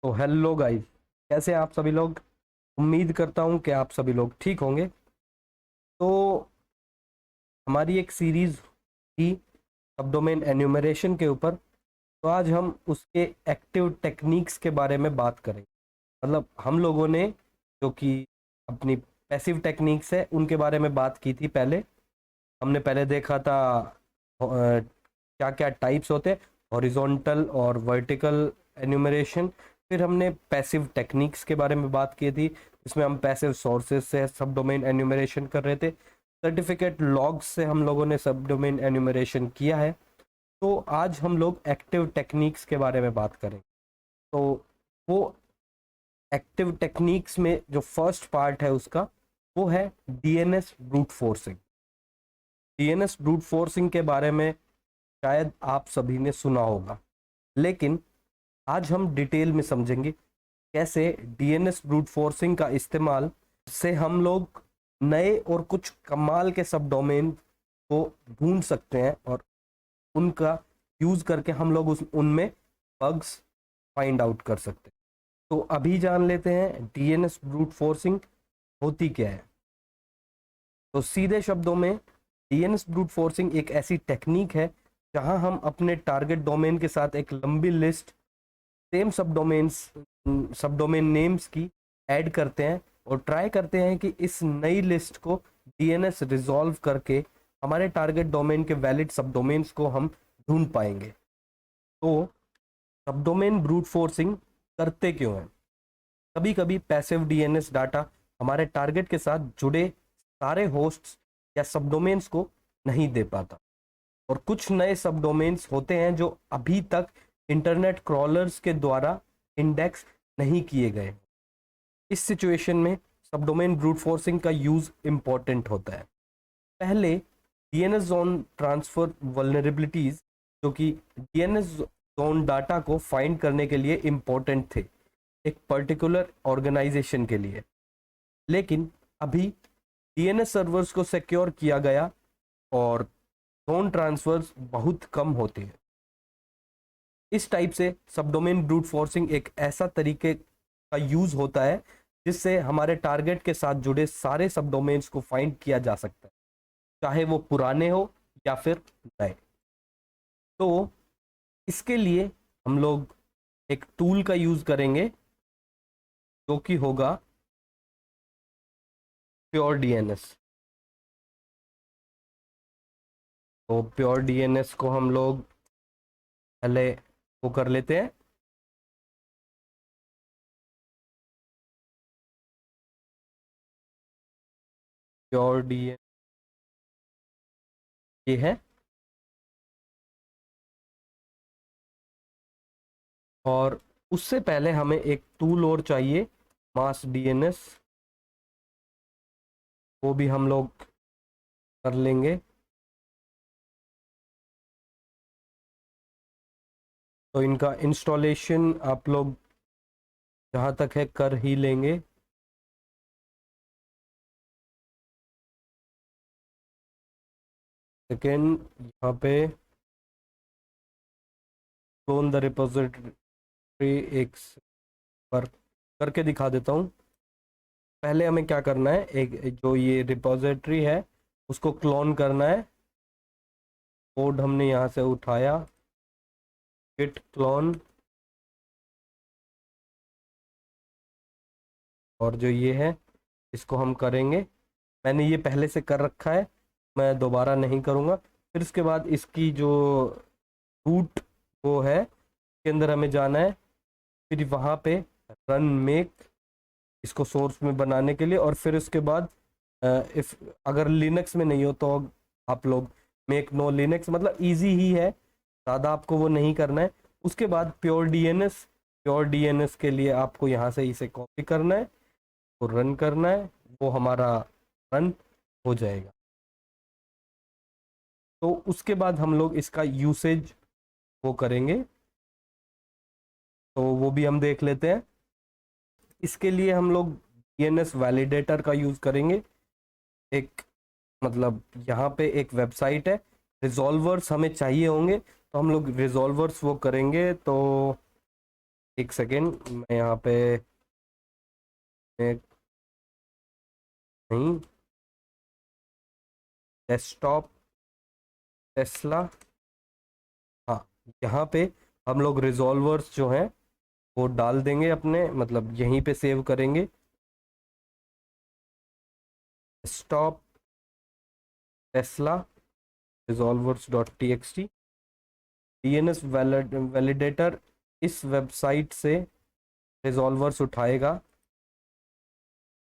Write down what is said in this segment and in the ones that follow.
तो hello guys, कैसे हैं आप सभी लोग। उम्मीद करता हूं कि आप सभी लोग ठीक होंगे। तो हमारी एक सीरीज थी सब डोमेन एन्यूमरेशन के ऊपर। तो आज हम उसके एक्टिव टेक्निक्स के बारे में बात करेंगे। मतलब हम लोगों ने जो कि अपनी पैसिव टेक्निक्स है उनके बारे में बात की थी पहले। हमने पहले देखा था क्या क्या टाइप्स होते हैं, हॉरिजॉन्टल और वर्टिकल एन्यूमरेशन। फिर हमने पैसिव टेक्निक्स के बारे में बात की थी, इसमें हम पैसिव सोर्सेज से सब डोमेन एन्यूमरेशन कर रहे थे। सर्टिफिकेट लॉग्स से हम लोगों ने सब डोमेन एन्यूमरेशन किया है। तो आज हम लोग एक्टिव टेक्निक्स के बारे में बात करें। तो वो एक्टिव टेक्निक्स में जो फर्स्ट पार्ट है उसका, वो है DNS brute forcing. DNS brute forcing के बारे में शायद आप सभी ने सुना होगा, लेकिन आज हम डिटेल में समझेंगे कैसे डीएनएस ब्रूट फोर्सिंग का इस्तेमाल से हम लोग नए और कुछ कमाल के सब डोमेन को ढूंढ सकते हैं और उनका यूज करके हम लोग उनमें बग्स फाइंड आउट कर सकते हैं। तो अभी जान लेते हैं डीएनएस ब्रूट फोर्सिंग होती क्या है। तो सीधे शब्दों में डीएनएस ब्रूट फोर्सिंग एक ऐसी टेक्निक है जहां हम अपने टारगेट डोमेन के साथ एक लंबी लिस्ट सेम सब डोमेन नेम्स की ऐड करते हैं और ट्राई करते हैं कि इस नई लिस्ट को डीएनएस रिजॉल्व करके हमारे टारगेट डोमेन के वैलिड सब डोमेन्स को हम ढूंढ पाएंगे। तो सब डोमेन ब्रूट फोर्सिंग करते क्यों हैं? कभी कभी पैसिव डीएनएस डाटा हमारे टारगेट के साथ जुड़े सारे होस्ट्स या सब डोमेन्स को नहीं दे पाता, और कुछ नए सब डोमेन्स होते हैं जो अभी तक इंटरनेट क्रॉलर्स के द्वारा इंडेक्स नहीं किए गए। इस सिचुएशन में सब डोमेन ब्रूट फोर्सिंग का यूज इंपॉर्टेंट होता है। पहले डीएनएस जोन ट्रांसफर वल्नरेबिलिटीज, जो कि डीएनएस जोन डाटा को फाइंड करने के लिए इंपॉर्टेंट थे एक पर्टिकुलर ऑर्गेनाइजेशन के लिए, लेकिन अभी डीएनएस सर्वर्स को सिक्योर किया गया और जोन ट्रांसफर्स बहुत कम होते हैं। इस टाइप से सब डोमेन ब्रूट फोर्सिंग एक ऐसा तरीके का यूज होता है जिससे हमारे टारगेट के साथ जुड़े सारे सब डोमेन्स को फाइंड किया जा सकता है, चाहे वो पुराने हो या फिर नए। तो इसके लिए हम लोग एक टूल का यूज करेंगे जो कि होगा प्योर डीएनएस। तो प्योर डीएनएस को हम लोग पहले वो कर लेते हैं। प्योर डीएनएस ये है, और उससे पहले हमें एक टूल और चाहिए, मास डीएनएस। वो भी हम लोग कर लेंगे। तो इनका इंस्टॉलेशन आप लोग जहाँ तक है कर ही लेंगे। सेकेंड, यहाँ पे क्लोन द रिपोजिटरी एक पर करके दिखा देता हूँ। पहले हमें क्या करना है, एक जो ये रिपोजिटरी है उसको क्लोन करना है। कोड हमने यहाँ से उठाया, git क्लोन, और जो ये है इसको हम करेंगे। मैंने ये पहले से कर रखा है, मैं दोबारा नहीं करूँगा। फिर उसके बाद इसकी जो रूट वो है के अंदर हमें जाना है, फिर वहाँ पे रन मेक इसको सोर्स में बनाने के लिए, और फिर उसके बाद इफ अगर लिनक्स में नहीं हो तो आप लोग मेक नो लिनक्स, मतलब इजी ही है, ज़्यादा आपको वो नहीं करना है। उसके बाद प्योर डीएनएस के लिए आपको यहाँ से इसे कॉपी करना है और रन करना है, वो हमारा रन हो जाएगा। तो उसके बाद हम लोग इसका यूसेज वो करेंगे, तो वो भी हम देख लेते हैं। इसके लिए हम लोग डीएनएस वैलिडेटर का यूज़ करेंगे। एक मतलब यहाँ पे एक वेबसाइट है, रिजॉल्वर्स हमें चाहिए होंगे, तो हम लोग रिजॉल्वर्स वो करेंगे। तो एक सेकेंड, मैं यहाँ पे एक, नहीं, डेस्कटॉप टेस्ला, हाँ, यहाँ पे हम लोग रिजॉल्वर्स जो हैं वो डाल देंगे अपने, मतलब यहीं पे सेव करेंगे। Stop Tesla resolvers dot T X T, DNS validator इस वेबसाइट से रिजॉल्वर्स उठाएगा।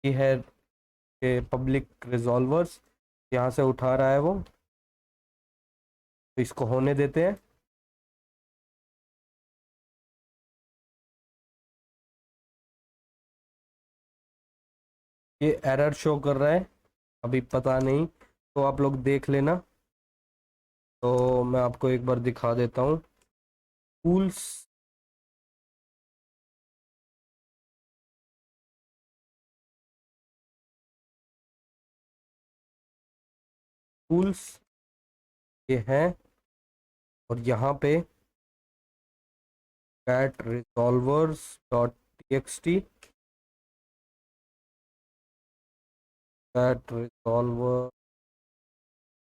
ये है कि पब्लिक रिजॉल्वर्स यहाँ से उठा रहा है वो, तो इसको होने देते हैं। ये एरर शो कर रहा है, अभी पता नहीं, तो आप लोग देख लेना। तो मैं आपको एक बार दिखा देता हूँ। टूल्स, टूल्स ये है, और यहाँ पे cat resolvers dot T X T, cat resolver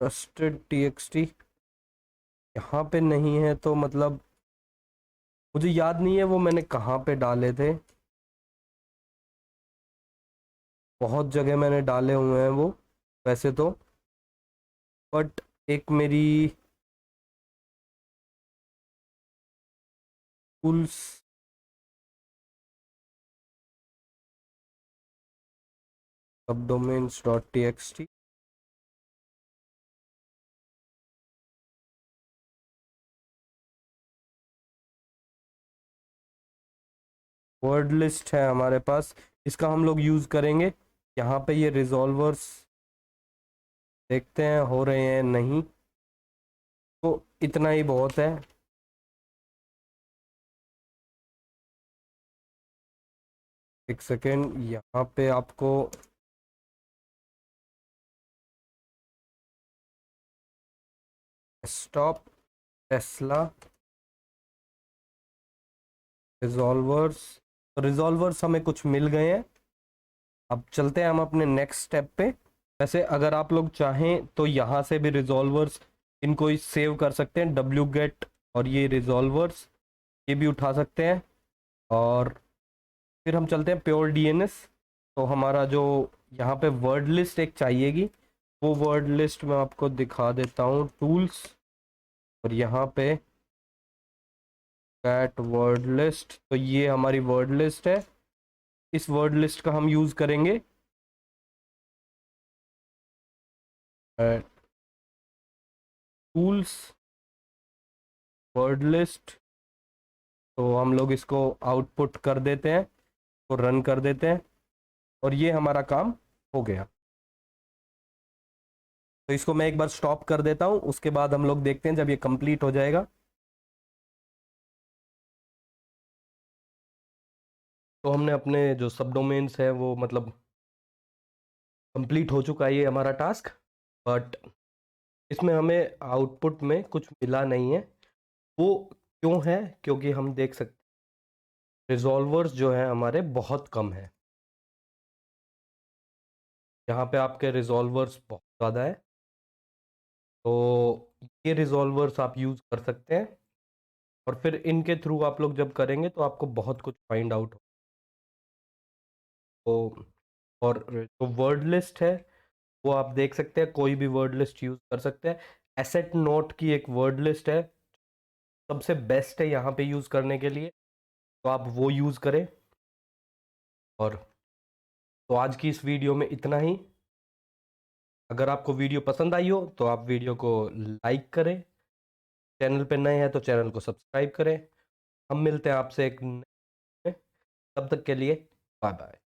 trusted T X T यहाँ पे नहीं है, तो मतलब मुझे याद नहीं है वो मैंने कहाँ पे डाले थे। बहुत जगह मैंने डाले हुए हैं वो वैसे तो, बट एक मेरी टूल्स, सब domains dot T X T, word list है हमारे पास, इसका हम लोग यूज़ करेंगे। यहाँ पे ये रिजॉल्वर्स देखते हैं हो रहे हैं नहीं, तो इतना ही बहुत है। एक सेकेंड, यहाँ पे आपको स्टॉप टेस्ला रिजॉल्वर्स, रिजॉल्वर्स हमें कुछ मिल गए हैं। अब चलते हैं हम अपने नेक्स्ट स्टेप पे। वैसे अगर आप लोग चाहें तो यहाँ से भी रिजॉल्वर्स इनको ही सेव कर सकते हैं, डब्ल्यू गेट और ये रिजॉल्वर्स ये भी उठा सकते हैं। और फिर हम चलते हैं प्योर डीएनएस। तो हमारा जो यहाँ पे वर्ड लिस्ट एक चाहिएगी, वो वर्ड लिस्ट मैं आपको दिखा देता हूँ। टूल्स, और यहाँ पे कैट वर्ड लिस्ट, तो ये हमारी वर्ड लिस्ट है। इस वर्ड लिस्ट का हम यूज़ करेंगे टूल्स वर्ड लिस्ट। तो हम लोग इसको आउटपुट कर देते हैं, तो रन कर देते हैं, और ये हमारा काम हो गया। तो इसको मैं एक बार स्टॉप कर देता हूँ, उसके बाद हम लोग देखते हैं जब ये कंप्लीट हो जाएगा। तो हमने अपने जो सब डोमेन्स है वो मतलब कंप्लीट हो चुका है ये हमारा टास्क, बट इसमें हमें आउटपुट में कुछ मिला नहीं है। वो क्यों है? क्योंकि हम देख सकते रिजॉल्वर्स जो है हमारे बहुत कम है। यहाँ पे आपके रिजॉल्वर्स बहुत ज़्यादा है, तो ये रिजॉल्वर्स आप यूज़ कर सकते हैं, और फिर इनके थ्रू आप लोग जब करेंगे तो आपको बहुत कुछ फाइंड आउट हो। तो और जो वर्ड लिस्ट है वो आप देख सकते हैं, कोई भी वर्ड लिस्ट यूज़ कर सकते हैं। एसेट नोट की एक वर्ड लिस्ट है, सबसे बेस्ट है यहाँ पे यूज़ करने के लिए, तो आप वो यूज़ करें। और तो आज की इस वीडियो में इतना ही। अगर आपको वीडियो पसंद आई हो तो आप वीडियो को लाइक करें, चैनल पे नए हैं तो चैनल को सब्सक्राइब करें। हम मिलते हैं आपसे एक नए, तब तक के लिए बाय बाय।